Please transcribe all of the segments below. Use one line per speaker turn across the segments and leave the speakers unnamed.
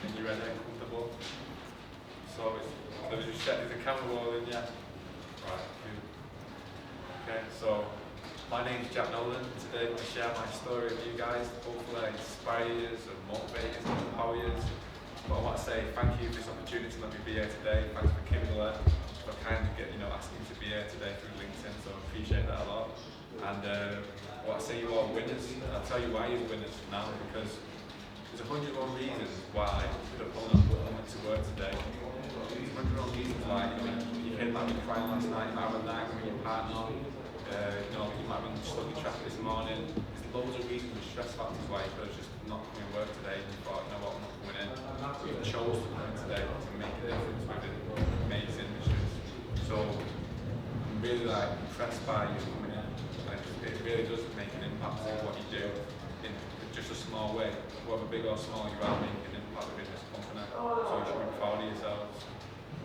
and you're ready and comfortable. So just set the camera rolling, yeah? Right, cool. Okay, so my name's Nolan, and today I'm going to share my story with you guys. Hopefully I inspire you and motivate you and empower you. But I want to say thank you for this opportunity to let me be here today. Thanks for Kimberly for kind of asking to be here today through LinkedIn, so I appreciate that a lot. And I want to say you are winners, and I'll tell you why you're winners now, because there's 101 reasons why the opponent went to work today. There's 101 reasons why you came back with crying last night, you might have a night with your partner, you might have been stuck in traffic this morning. There's loads of reasons and stress factors why you could have just not come to work today and you thought, you know what, I'm not coming in. But you chose to come in today to make a difference within Mace industries. So I'm really impressed by you coming in. It really does make an impact on what you do in just a small way. Whether big or small, you are making an impact within this company. So you should be proud of yourselves.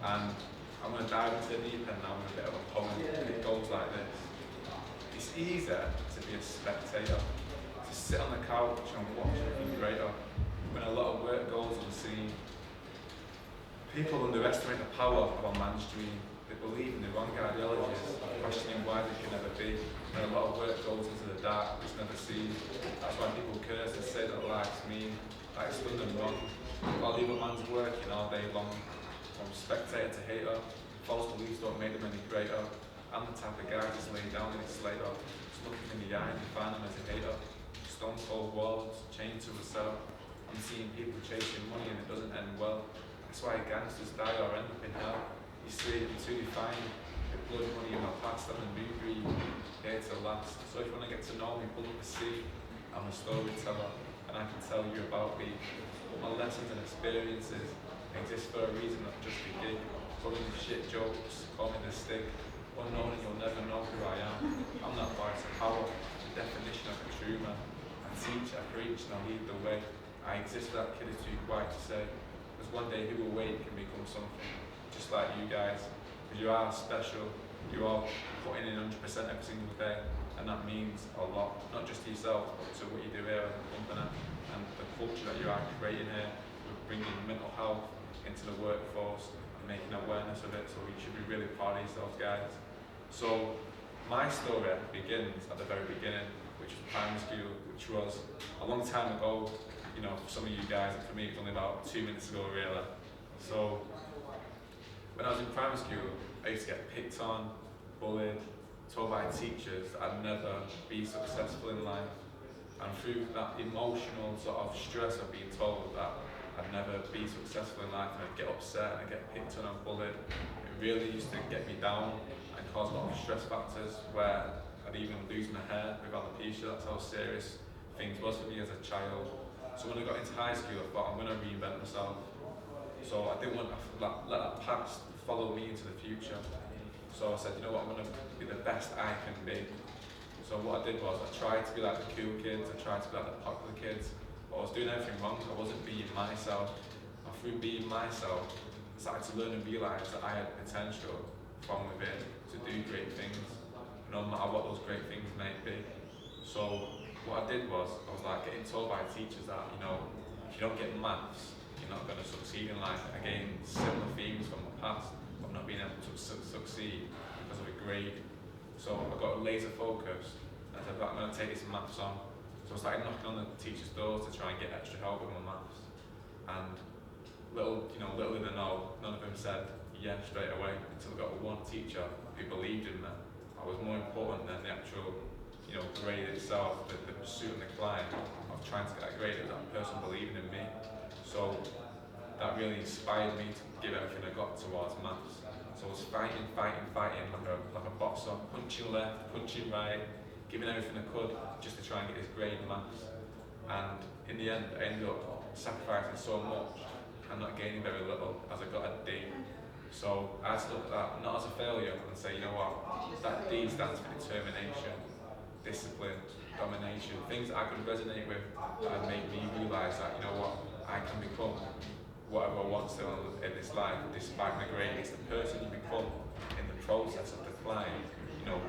And I'm going to dive into the deep end now with a bit of a poem. It goes like this. It's easier to be a spectator, to sit on the couch and watch something greater. When a lot of work goes unseen, people underestimate the power of a man's dream. They believe in the wrong ideologies, questioning why they can never be. When a lot of work goes into the dark, it's never seen. That's why people curse and say that life's mean, like it's done them wrong. While the other man's working all day long, from spectator to hater, false beliefs don't make them any greater. I'm the type of guy just laying down in his slater, just looking in the eye and define him as a hater. Stone cold walls, chained to a cell. I'm seeing people chasing money and it doesn't end well. That's why gangsters die or end up in hell. You see, I'm too defined. With blood money in my past, I'm a new breed, here to last. So if you want to get to know me, pull up a seat. I'm a storyteller, and I can tell you about me. But my lessons and experiences exist for a reason, not just a gig. Pulling the shit jokes, call me the stick. Unknown and you'll never know who I am. I'm that voice of power, the definition of a true man. I teach, I preach, and I lead the way. I exist for that kid is too quiet to say. Because one day he will wake and become something, just like you guys. Because you are special, you are putting in 100% every single day, and that means a lot, not just to yourself, but to what you do here as a company, and the culture that you are creating here, with bringing mental health into the workforce, and making awareness of it, so you should be really proud of yourselves, guys. So, my story begins at the very beginning, which was primary school, which was a long time ago, for some of you guys, and for me it was only about 2 minutes ago really. So, when I was in primary school, I used to get picked on, bullied, told by teachers that I'd never be successful in life. And through that emotional sort of stress of being told that I'd never be successful in life and I'd get upset and I'd get picked on and bullied, it really used to get me down and cause a lot of stress factors where I'd even lose my hair with alopecia. That's how serious things was for me as a child. So when I got into high school, I thought I'm going to reinvent myself. So I didn't want to let that past follow me into the future. So I said, you know what, I'm going to be the best I can be. So what I did was I tried to be like the cool kids, I tried to be like the popular kids, but I was doing everything wrong. I wasn't being myself. And through being myself, I started to learn and realise that I had potential from within to do great things, no matter what those great things may be. So what I did was, I was getting told by teachers that, if you don't get maths, you're not going to succeed in life. Again, similar themes from the past, but not being able to succeed because of a grade. So I got laser focused, and I said, right, I'm going to take this maths on. So I started knocking on the teachers' doors to try and get extra help with my maths. And little did I know, none of them said yes straight away until I got one teacher who believed in me. I was more important than the actual grade itself, the pursuit and the climb of trying to get a grade, that person believing in me. So that really inspired me to give everything I got towards maths. So I was fighting like a boxer, punching left, punching right, giving everything I could just to try and get this grade in maths. And in the end, I ended up sacrificing so much and not gaining very little as I got a D. So I had to look at that not as a failure and say, you know what, that D stands for determination, discipline, domination, things that I could resonate with that would make me realise that, I can become whatever I want to in this life, despite my grade. It's the person you become in the process of the climb. No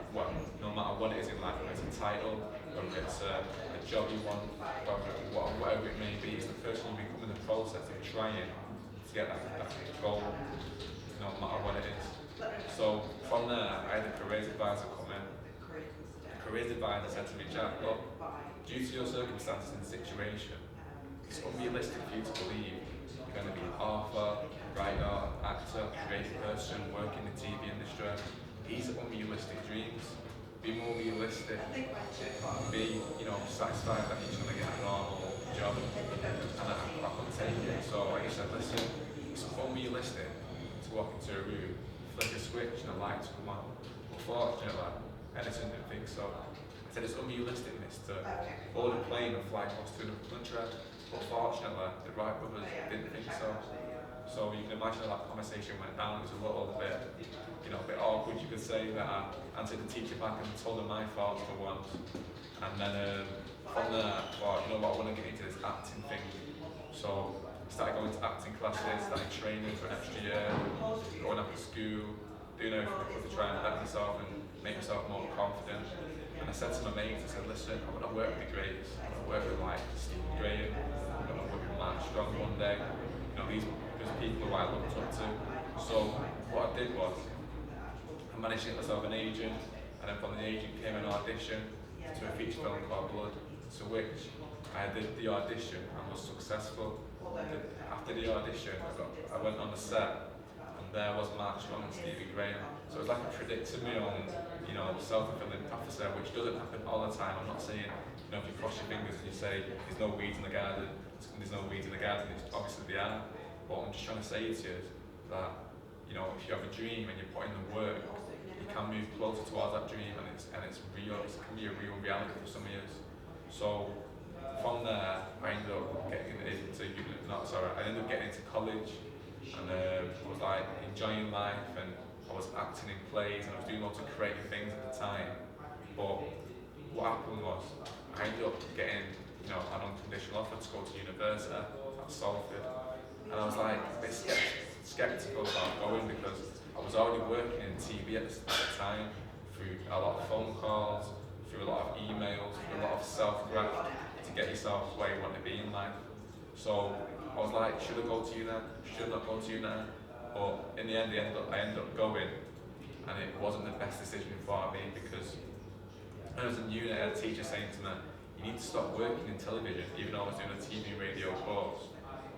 matter what it is in life, whether it's a title, whether it's a job you want, whatever it may be, it's the person you become in the process of trying to get that goal, no matter what it is. So from there, I had a careers advisor come in. The careers advisor said to me, Jack, look, due to your circumstances and situation, it's unrealistic for you to believe you're going to be an author, writer, actor, creative person, work in the TV industry. These are unrealistic dreams. Be more realistic. Be, satisfied that you're going to get a normal job. And I couldn't take it. So like I said, listen, it's unrealistic to walk into a room, flick a switch and a light to come on. Unfortunately, Edison didn't think so. I said it's unrealistic, to board a plane and fly across to another country. But fortunately, the Wright brothers didn't think so. So you can imagine how that conversation went down. It was a little bit, a bit awkward. You could say that I answered the teacher back and told her my thoughts for once. And then from there, I thought, you know what, I want to get into this acting thing. So I started going to acting classes, started training for an extra year, going after school, doing everything I could to try and better myself and make myself more confident. And I said to my mates, I said, listen, I want to work with the greats. I want to work with like Steve Graham, I want to work with Mark Strong one day. These people who I looked up to. So what I did was, I managed to get myself an agent, and then from the agent came an audition to a feature film called Blood, to which I did the audition and was successful. After the audition, I went on the set, and there was Mark Strong and Stevie Graham. So it was like I predicted my own, self-fulfilling prophecy, which doesn't happen all the time. I'm not saying, if you cross your fingers and you say, there's no weeds in the garden, it's obviously there are. But I'm just trying to say to you that, if you have a dream and you put in the work, you can move closer towards that dream, and it's real. It can be a real reality for some years. So from there, I ended up getting into college, and was like enjoying life, and I was acting in plays, and I was doing lots of creative things at the time. But what happened was, I ended up getting, an unconditional offer to go to university at Salford, and I was like a bit skeptical about going because I was already working in TV at the time, through a lot of phone calls, through a lot of emails, through a lot of self-graft to get yourself where you want to be in life. So I was like, should I go to uni? Should I not go to uni? But in the end, I ended up going, and it wasn't the best decision for me because when I was in uni, I had a teacher saying to me, you need to stop working in television, even though I was doing a TV and radio course.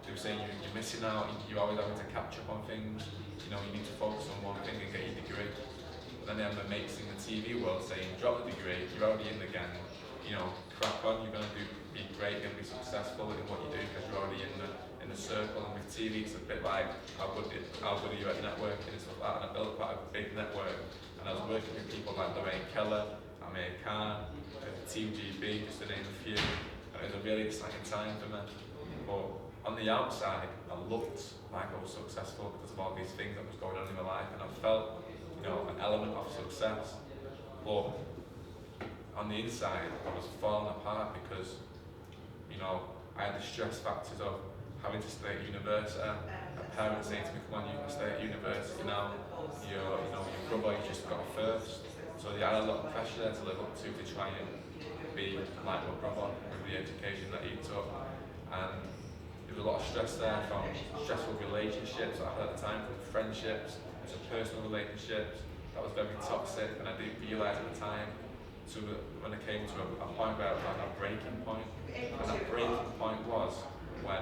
They were saying you're missing out, you're always having to catch up on things, you need to focus on one thing and get your degree. But then they have my mates in the TV world saying, drop the degree, you're already in the gang, crack on, you're going to be great, you're going to be successful in what you do because you're already in the circle. And with TV, it's a bit like, how good are you at networking and stuff like that, and I built quite a big network, and I was working with people like Lorraine Keller, Amir Khan, Team GB, just to name a few, and it was a really exciting time for me. But on the outside, I looked like I was successful because of all these things that was going on in my life, and I felt, an element of success. But on the inside, I was falling apart because, I had the stress factors of having to stay at university, my parents saying to me, come on, you can stay at university now, your brother, you just got first. So I had a lot of pressure there to live up to try and be like my brother with the education that he took. And there was a lot of stress there from stressful relationships that I had at the time, from friendships to personal relationships that was very toxic, and I didn't realise at the time when I came to a point where I was at a breaking point. And that breaking point was when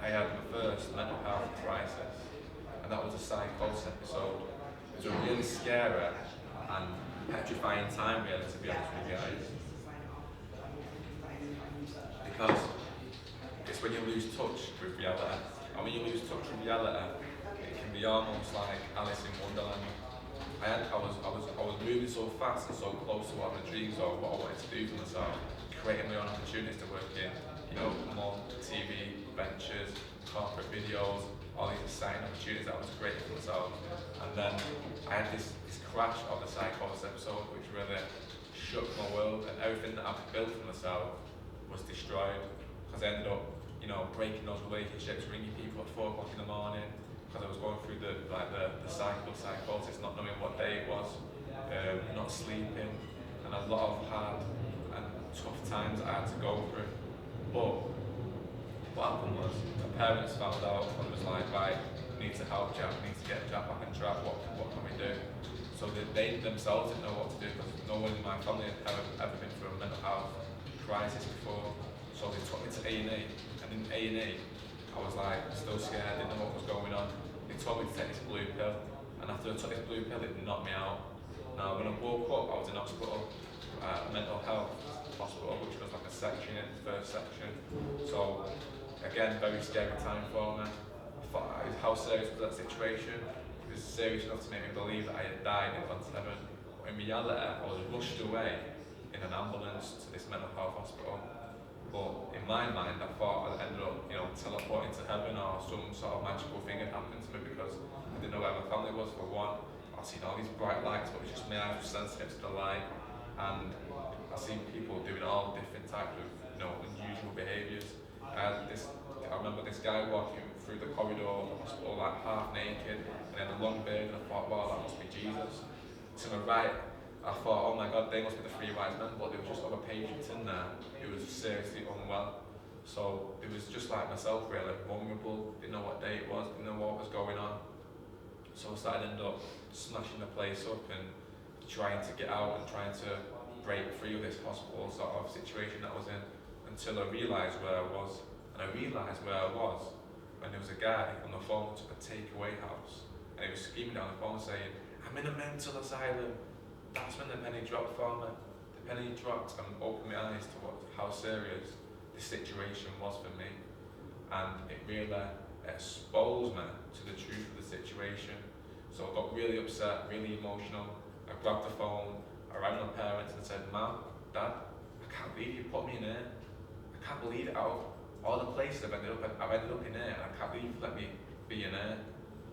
I had my first mental health crisis, and that was a psychosis episode. It was a really scary and petrifying time, really, to be honest with you guys. Because it's when you lose touch with reality, and when you lose touch with reality, it can be almost like Alice in Wonderland. I was moving so fast and so close to what my dreams are, what I wanted to do for myself, creating my own opportunities to work in, more TV ventures, corporate videos, all these exciting opportunities that I was creating for myself. And then I had this crash of the psychosis episode, which really shook my world, and everything that I've built for myself was destroyed because I ended up, breaking those relationships, ringing people at 4 o'clock in the morning because I was going through the cycle of psychosis, not knowing what day it was, not sleeping, and a lot of hard and tough times I had to go through. But what happened was my parents found out and was like, right, we need to help Jack, we need to get Jack back on track, what can we do? So they themselves didn't know what to do because no one in my family had ever been through a mental health crisis before. So they took me to A&E, and in A&E, I was like still scared, didn't know what was going on. They told me to take this blue pill, and after I took this blue pill, it knocked me out. Now when I woke up, I was in hospital, a mental health hospital, which was like a section in the first section. So again, very scary time for me. I thought how serious was that situation? It was serious enough to make me believe that I had died and gone to heaven. But in reality, I was rushed away in an ambulance to this mental health hospital. But in my mind, I thought I'd ended up, teleporting to heaven or some sort of magical thing had happened to me because I didn't know where my family was for one. I'd seen all these bright lights, but it was just my eyes were sensitive to the light. And I've seen people doing all different types of, unusual behaviours. I remember this guy walking through the corridor of the hospital like half naked and then a long beard, and I thought, wow, that must be Jesus. To my right, I thought, oh my God, they must be the three wise men, but there was just other patients in there who was seriously unwell. So it was just like myself, really vulnerable, didn't know what day it was, didn't know what was going on. So I started end up smashing the place up and trying to get out and trying to break free of this hospital sort of situation that I was in until I realised where I was. And I realised where I was when there was a guy on the phone to a takeaway house and he was screaming down the phone saying, I'm in a mental asylum. That's when the penny dropped for me. The penny dropped and opened my eyes to how serious this situation was for me. And it really exposed me to the truth of the situation. So I got really upset, really emotional. I grabbed the phone, I rang my parents and said, Mum, Dad, I can't believe you put me in here. I can't believe it. Out of all the places I've ended up in here, and I can't believe you let me be in here.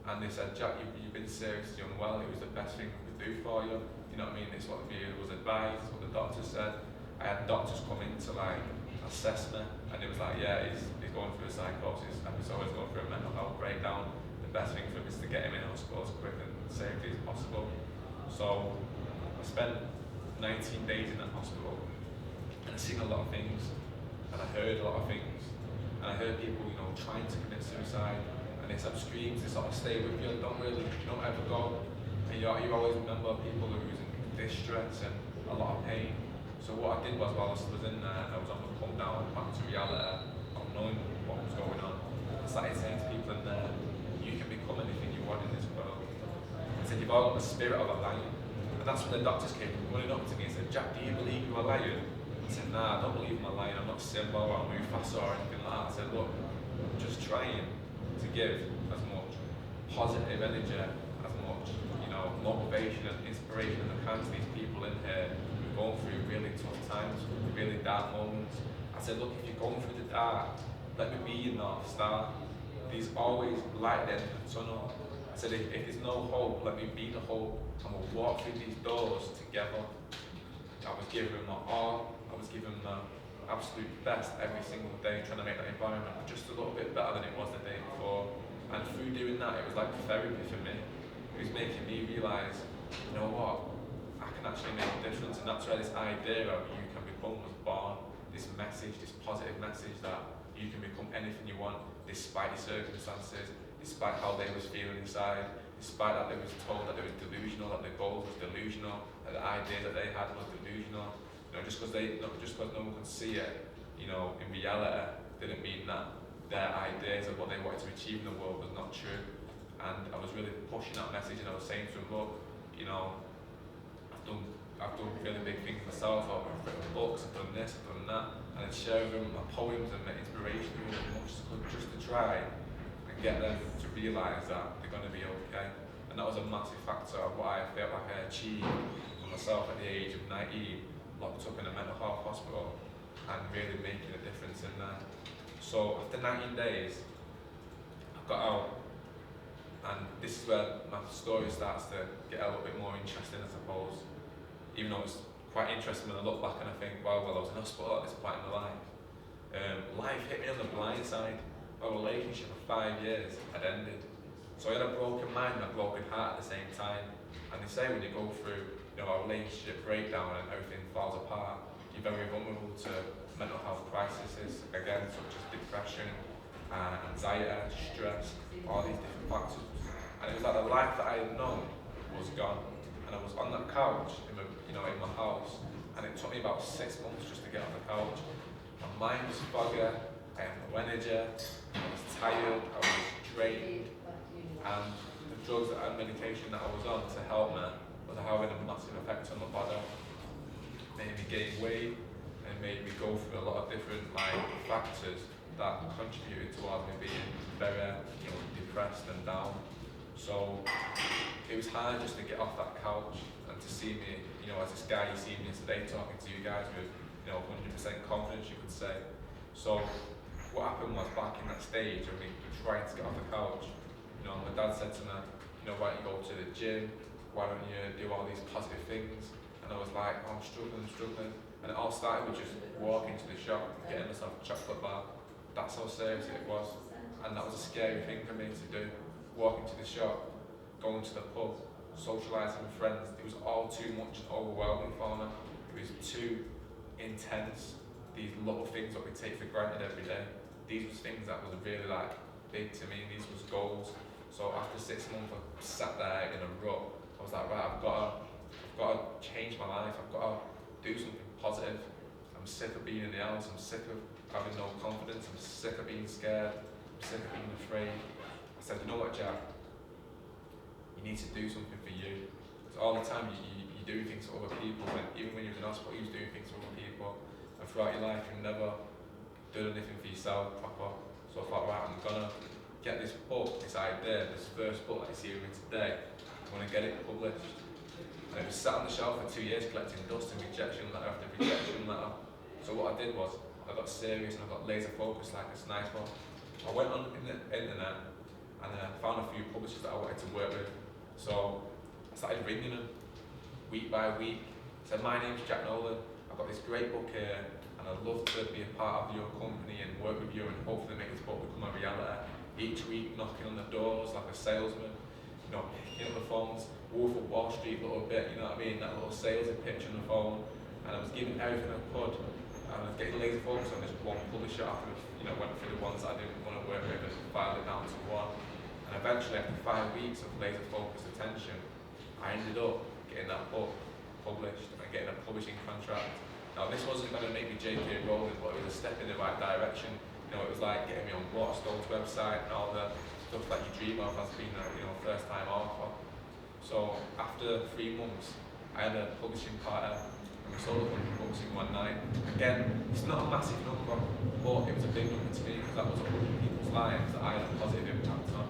And they said, Jack, you've been seriously unwell. It was the best thing we could do for you. You know what I mean? It's what was advised, it's what the doctor said. I had doctors come in to assess me, and it was like, yeah, he's going through a psychosis episode, he's going through a mental health breakdown. The best thing for him is to get him in hospital as quick and safely as possible. So I spent 19 days in that hospital, and I seen a lot of things, and I heard a lot of things, and I heard people, trying to commit suicide, and they said screams, they sort of stay with you, don't ever go. And you always remember people who was in distress and a lot of pain. So what I did was, while I was in there and I was on the come down back to reality, not knowing what was going on, I started saying to people in there, you can become anything you want in this world. I said, you've all got the spirit of a lion. And that's when the doctors came running up to me and said, Jack, do you believe you're a lion? I said, nah, I don't believe I'm a lion, I'm not Simba or Mufasa or anything like that. I said, look, I'm just trying to give as much positive energy, as much, motivation and inspiration and I can to these people in here who are going through really tough times, really dark moments. I said, look, if you're going through the dark, let me be your North Star. There's always light at the end of the tunnel. I said, if there's no hope, let me be the hope, and we'll walk through these doors together. I was giving them my all, I was giving them the absolute best every single day, trying to make that environment just a little bit better than it was the day before. And through doing that, it was like therapy for me. It was making me realise, you know what, I can actually make a difference, and that's where this idea of you can become was born. This message, this positive message that you can become anything you want, despite your circumstances, despite how they was feeling inside, despite that they was told that they was delusional, that their goals was delusional, that the idea that they had was delusional. Just because no one could see it, in reality, didn't mean that their ideas of what they wanted to achieve in the world was not true. And I was really pushing that message, and I was saying to them, look, I've done really big things myself. I've written books, I've done this, I've done that, and I'd share with them my poems and my inspiration with them as much as I could, just to try and get them to realise that they're going to be okay. And that was a massive factor of what I felt like I achieved for myself at the age of 19, locked up in a mental health hospital, and really making a difference in there. So after 19 days, I got out. And this is where my story starts to get a little bit more interesting, I suppose. Even though it's quite interesting when I look back and I think, well, I was in hospital at this point in my life. Life hit me on the blind side. My relationship of 5 years had ended. So I had a broken mind and a broken heart at the same time. And they say when you go through a relationship breakdown and everything falls apart, you're very vulnerable to mental health crises, again, such as depression, anxiety, stress, all these different factors. And it was like the life that I had known was gone. And I was on that couch in my house, and it took me about 6 months just to get off the couch. My mind was foggy, I had no energy, I was tired, I was drained, and the drugs and medication that I was on to help me was having a massive effect on my body. It made me gain weight, and it made me go through a lot of different factors that contributed towards me being very depressed and down. So it was hard just to get off that couch and to see me, as this guy you see me today talking to you guys with, 100% confidence, you could say. So what happened was, back in that stage of me trying to get off the couch, my dad said to me, why don't you go to the gym? Why don't you do all these positive things? And I was like, oh, I'm struggling. And it all started with just walking to the shop, getting myself a chocolate bar. That's how serious it was. And that was a scary thing for me to do. Walking to the shop, going to the pub, socialising with friends. It was all too much and overwhelming for me. It was too intense. These little things that we take for granted every day. These were things that was really big to me. These was goals. So after 6 months, I sat there in a rut. I was like, right, I've got to change my life. I've got to do something positive. I'm sick of being in the house. I'm sick of having no confidence. I'm sick of being scared. I'm sick of being afraid. I said, you know what, Jack? You need to do something for you. Because all the time you do things for other people, and even when you was in hospital, you was doing things for other people. And throughout your life, you've never done anything for yourself proper. So I thought, right, I'm gonna get this book, this idea, this first book that you see with me today. I'm gonna get it published. And it was sat on the shelf for 2 years collecting dust and rejection letter after rejection letter. So what I did was, I got serious and I got laser focused like a sniper. I went on the internet and I found a few publishers that I wanted to work with. So I started ringing them week by week. I said, my name's Jack Nolan, I've got this great book here and I'd love to be a part of your company and work with you and hopefully make this book become a reality. Each week knocking on the doors like a salesman, picking up the phones, Wolf of Wall Street a little bit, that little salesy pitch on the phone. And I was giving everything I could. And I was getting laser focused on this one publisher after went through the ones that I didn't want to work with and filed it down to one. And eventually, after 5 weeks of laser focused attention, I ended up getting that book published and getting a publishing contract. Now, this wasn't going to make me J.K. Rowling, but it was a step in the right direction. It was like getting me on Waterstone's website and all the stuff that you dream of as being a first time author. So after 3 months, I had a publishing party and we sold 100 books in one night. Again, it's not a massive number, but it was a big number to me because that was 100 people's lives that I had a positive impact on.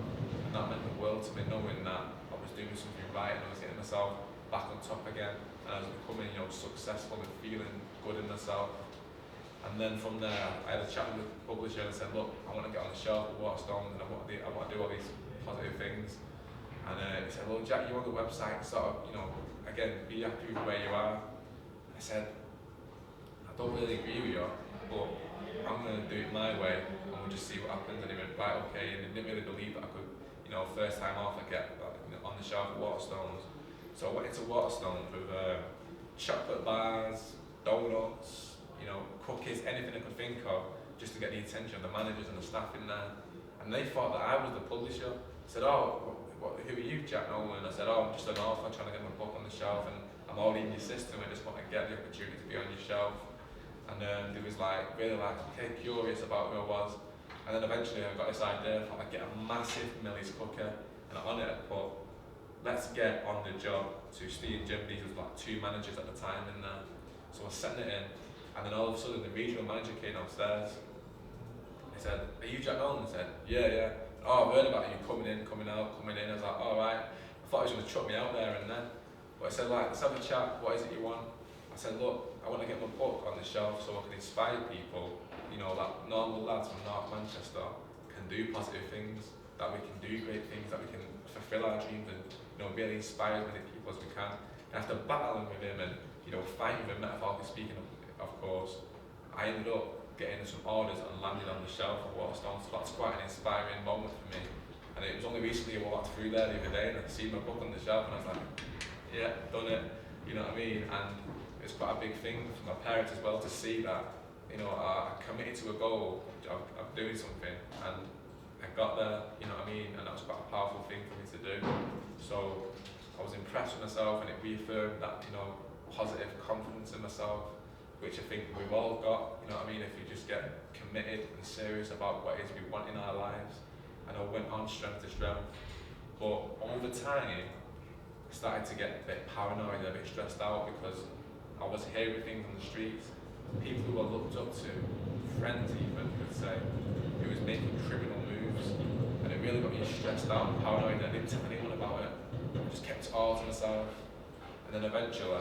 And that meant the world to me, knowing that I was doing something right and I was getting myself back on top again and I was becoming successful and feeling good in myself. And then from there, I had a chat with the publisher and said, look, I want to get on the shelf with Waterstones and I want to do all these positive things. And he said, well, Jack, you're on the website, sort of, again, be happy with where you are. I said, I don't really agree with you, but I'm going to do it my way and we'll just see what happens. And he went, right, okay, and he didn't really believe that I could, first time off, I get on the shelf with Waterstones. So I went into Waterstones with chocolate bars, donuts, cookies, anything I could think of, just to get the attention of the managers and the staff in there. And they thought that I was the publisher. I said, oh, who are you, Jack Nolan? And I said, oh, I'm just an author trying to get my book on the shelf and I'm already in your system, I just want to get the opportunity to be on your shelf. And they was really okay, curious about who I was. And then eventually I got this idea, I thought I'd get a massive Millie's cooker and on it I put, let's get on the job to Steve and Jim. These was 2 managers at the time in there. So I was setting it in. And then all of a sudden, the regional manager came downstairs. He said, are you Jack Nolan? I said, yeah. Oh, I've heard about you coming in, coming out, coming in. I was like, all right. I thought he was going to chuck me out there and then. But I said, let's have a chat. What is it you want? I said, look, I want to get my book on the shelf so I can inspire people, like normal lads from North Manchester can do positive things, that we can do great things, that we can fulfill our dreams and, really inspire as many people as we can. And after battling with him and, fighting with him, metaphorically speaking, of course, I ended up getting some orders and landed on the shelf of Waterstones. So that's quite an inspiring moment for me. And it was only recently I walked through there the other day and I could see my book on the shelf and I was like, yeah, done it, you know what I mean? And it's quite a big thing for my parents as well to see that I committed to a goal of doing something, and I got there, you know what I mean, and that was quite a powerful thing for me to do. So I was impressed with myself, and it reaffirmed that, positive confidence in myself, which I think we've all got, you know what I mean, if you just get committed and serious about what it is we want in our lives. And I went on strength to strength, but over time, I started to get a bit paranoid, a bit stressed out, because I was hearing things on the streets, people who I looked up to, friends even, could say, who was making criminal moves, and it really got me stressed out and paranoid, and I didn't tell anyone about it. I just kept it all to myself, and then eventually,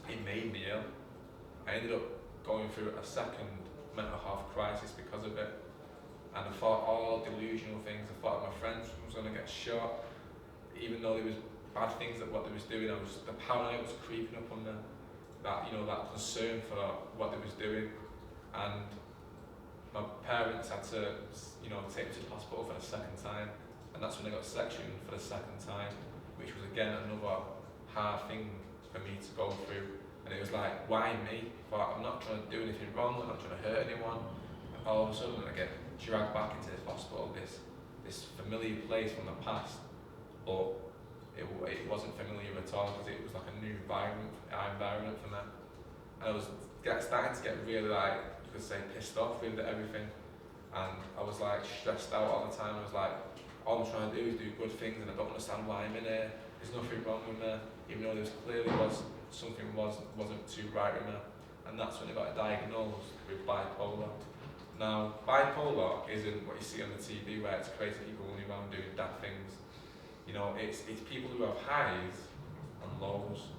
it made me ill. I ended up going through a second mental health crisis because of it, and I thought all delusional things. I thought my friends was going to get shot, even though there was bad things that what they was doing. The paranoia was creeping up on me, that concern for what they was doing, and my parents had to, take me to the hospital for the second time, and that's when I got sectioned for the second time, which was again another hard thing for me to go through. And it was like, why me? But I'm not trying to do anything wrong, I'm not trying to hurt anyone. And all of a sudden I get dragged back into this hospital, this familiar place from the past, but it wasn't familiar at all, because it was like a new environment for me. And I was starting to get really, you could say, pissed off with everything. And I was stressed out all the time. I was like, all I'm trying to do is do good things, and I don't understand why I'm in here. There's nothing wrong with me, even though there clearly something wasn't too right with me. And that's when I got diagnosed with bipolar. Now, bipolar isn't what you see on the TV, where it's crazy people running around doing daft things. It's people who have highs and lows.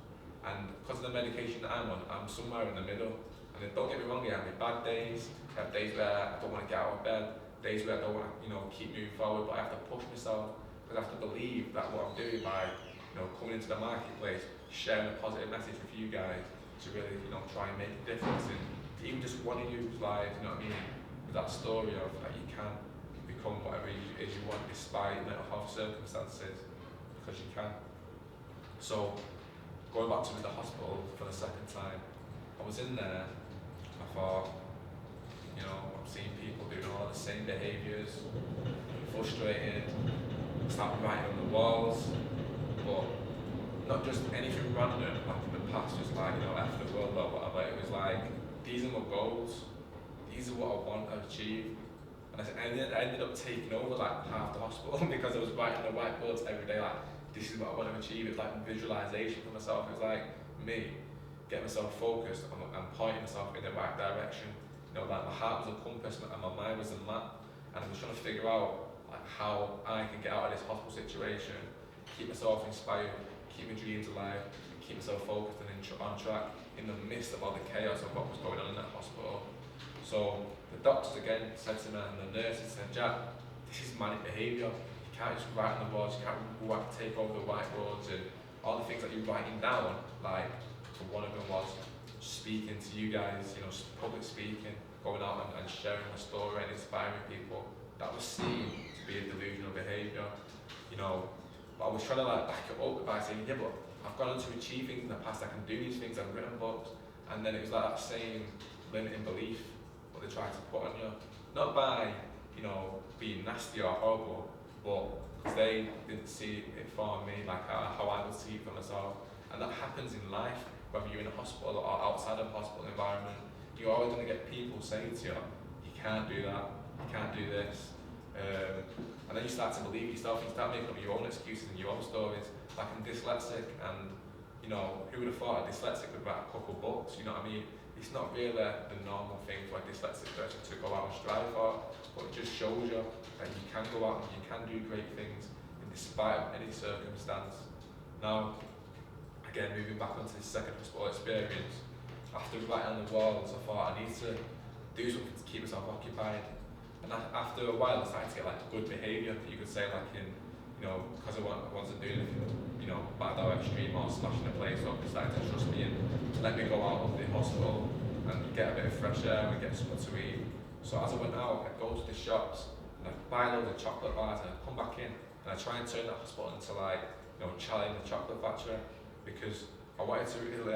And because of the medication that I'm on, I'm somewhere in the middle. And don't get me wrong, I have bad days. I have days where I don't want to get out of bed, days where I don't want to, keep moving forward, but I have to push myself, because I have to believe that what I'm doing by, coming into the marketplace, sharing a positive message with you guys, to really, try and make a difference in even just one of you's lives, you know what I mean? With that story of that you can become whatever it is you want despite mental health circumstances, because you can. So, going back to the hospital for the second time, I was in there, I thought, I'm seeing people doing all the same behaviours, frustrated, started writing on the walls, but not just anything random like in the past, just after the world or whatever. It was these are my goals, these are what I want to achieve. And I ended up taking over half the hospital because I was writing on the whiteboards every day, this is what I want to achieve. It was visualization for myself. It was me getting myself focused and pointing myself in the right direction. My heart was a compass and my mind was a map, and I was trying to figure out how I can get out of this hospital situation, keep myself inspired, keep my dreams alive, keep myself focused and on track in the midst of all the chaos of what was going on in that hospital. So the doctors again said to me, and the nurses said, Jack, this is manic behaviour. You can't just write on the boards, you can't take over the whiteboards and all the things that you're writing down. One of them was speaking to you guys, public speaking, going out and sharing my story and inspiring people. That was seen to be a delusional behaviour, But I was trying to back it up by saying, yeah, but I've gone on to achieve things in the past, I can do these things, I've written books. And then it was that same limiting belief what they tried to put on you. Not by, being nasty or horrible, but because they didn't see it for me how I would see it for myself. And that happens in life, whether you're in a hospital or outside of a hospital environment. You're always going to get people saying to you, you can't do that, you can't do this. And then you start to believe yourself, you start making up your own excuses and your own stories. I'm dyslexic, and who would have thought a dyslexic would write a couple books, you know what I mean? It's not really the normal thing for a dyslexic person to go out and strive for, but it just shows you that you can go out and you can do great things in despite of any circumstance. Now, again, moving back onto this second hospital experience, after writing on the walls, I thought I need to do something to keep myself occupied. And after a while, I started to get good behaviour, you could say, because I wasn't doing anything, bad or extreme or smashing the place up. They started to trust me and let me go out of the hospital and get a bit of fresh air and get something to eat. So as I went out, I'd go to the shops and I'd buy loads of chocolate bars and I'd come back in and I'd try and turn that hospital into Charlie and the Chocolate Factory, because I wanted to really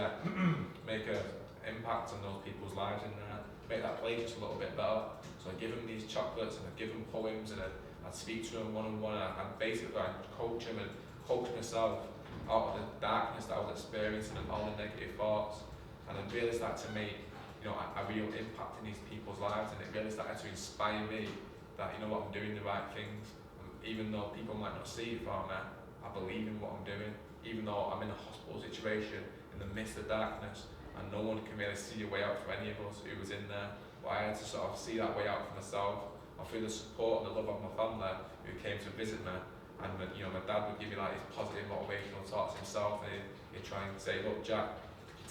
make an impact on those people's lives in there. make that place just a little bit better. So I'd give him these chocolates and I'd give him poems and I'd speak to him one-on-one and basically I'd coach him and coach myself out of the darkness that I was experiencing and all the negative thoughts. And it really started to make, a real impact in these people's lives, and it really started to inspire me that, I'm doing the right things. And even though people might not see it for me, I believe in what I'm doing. Even though I'm in a hospital situation in the midst of darkness, and no one can really see a way out for any of us who was in there, but I had to sort of see that way out for myself. And through the support and the love of my family who came to visit me, and my dad would give me like these positive motivational talks himself, and he'd try and say, look Jack,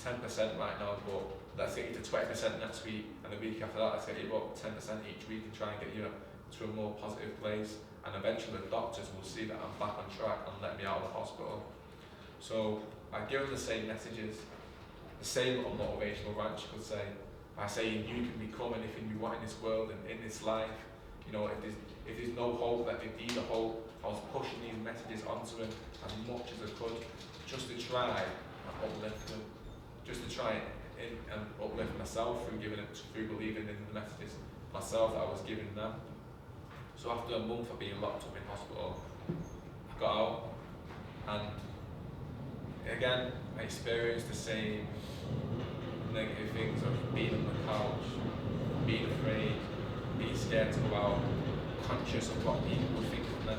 10% right now, but let's get you to 20% next week, and the week after that let's get you up 10% each week and try and get you to a more positive place. And eventually the doctors will see that I'm back on track and let me out of the hospital. So I give them the same messages, the same little motivational rant you could say, by saying you can become anything you want in this world and in this life. If there's no hope, let there be the hope. I was pushing these messages onto them as much as I could, just to try and uplift them, just to try and uplift myself through believing in the messages myself that I was giving them. So after a month of being locked up in hospital, I got out, and again I experienced the same negative things of being on the couch, being afraid, being scared to go out, conscious of what people would think of me.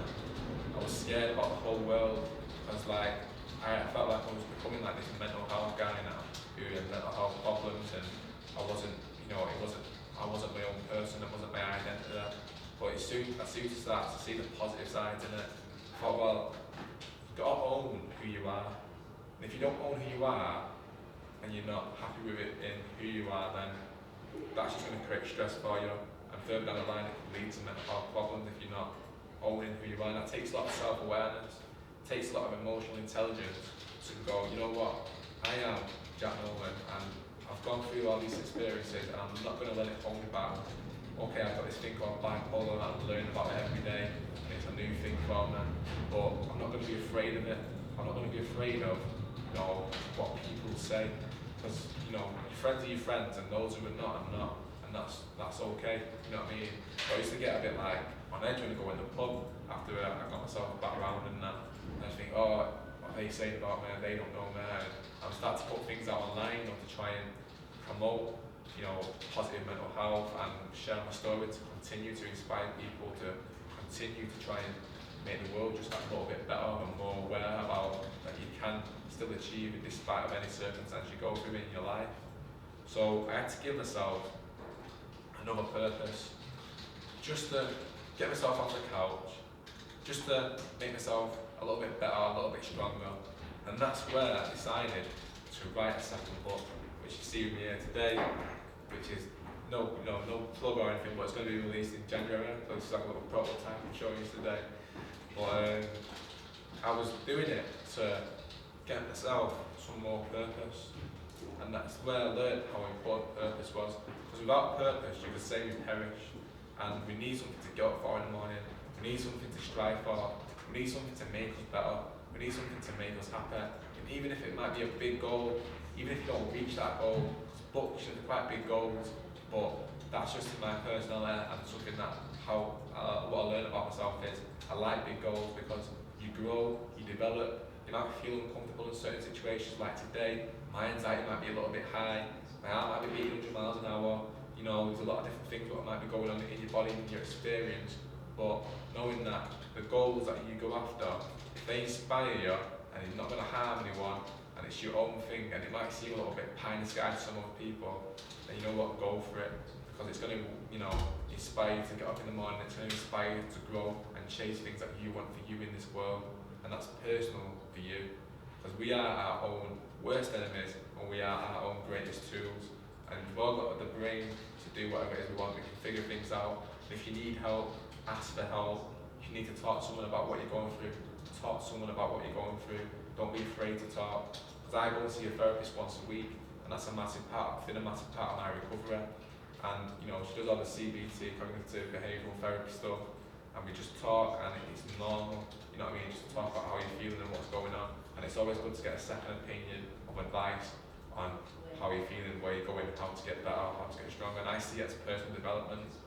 I was scared about the whole world. I felt like I was becoming like this mental health guy now, who had mental health problems, and I wasn't my own person, it wasn't my identity. But as soon as I started to see the positive sides in it, I thought, well, you've got to own who you are. And if you don't own who you are, and you're not happy with it in who you are, then that's just going to create stress for you. And further down the line, it can lead to mental health problems if you're not owning who you are. And that takes a lot of self-awareness, takes a lot of emotional intelligence to go, you know what, I am Jack Nolan, and I've gone through all these experiences, and I'm not going to let it hold me back. Okay, I've got this thing called bipolar, and I'm learning about it every day, and it's a new thing for me, but I'm not going to be afraid of it. I'm not going to be afraid of what people say, because your friends are your friends, and those who are not, and that's okay. You know what I mean? So I used to get a bit like on edge when I go in the pub after I got myself back around, and I think, oh, what are they saying about me? They don't know me. And I would start to put things out online, to try and promote, positive mental health, and share my story to continue to inspire people to continue to try and make the world just a little bit better and more aware about that you can still achieve it despite of any circumstance you go through in your life. So I had to give myself another purpose, just to get myself off the couch, just to make myself a little bit better, a little bit stronger. And that's where I decided to write a second book, which you see with me here today, which is no plug or anything, but it's going to be released in January. So this is like a little prototype I'm showing you today. But I was doing it to get myself some more purpose, and that's where I learned how important purpose was. Because without purpose, you could say we perish, and we need something to get up for in the morning. We need something to strive for. We need something to make us better. We need something to make us happy. And even if it might be a big goal, even if you don't reach that goal, books should be quite big goals, but that's just my personality and something that what I learned about myself is I like big goals because you grow, you develop. You might feel uncomfortable in certain situations, like today. My anxiety might be a little bit high. My heart might be beating 100 miles an hour. There's a lot of different things that might be going on in your body and your experience. But knowing that the goals that you go after, if they inspire you and it's not going to harm anyone, and it's your own thing, and it might seem a little bit pie in the sky to some other people, then you know what, go for it, because it's going to, inspire you to get up in the morning. It's going to inspire you to grow and chase things that you want for you in this world, and that's personal for you, because we are our own worst enemies, and we are our own greatest tools, and we've all got the brain to do whatever it is we want. We can figure things out. If you need help, ask for help. If you need to talk to someone about what you're going through, talk to someone about what you're going through. Don't be afraid to talk. Because I go and see a therapist once a week, and that's a massive part of my recovery. And she does all the CBT, cognitive behavioural therapy stuff, and we just talk, and it's normal. You know what I mean? Just talk about how you're feeling and what's going on. And it's always good to get a second opinion of advice on how you're feeling, where you're going, how to get better, how to get stronger. And I see it as personal development.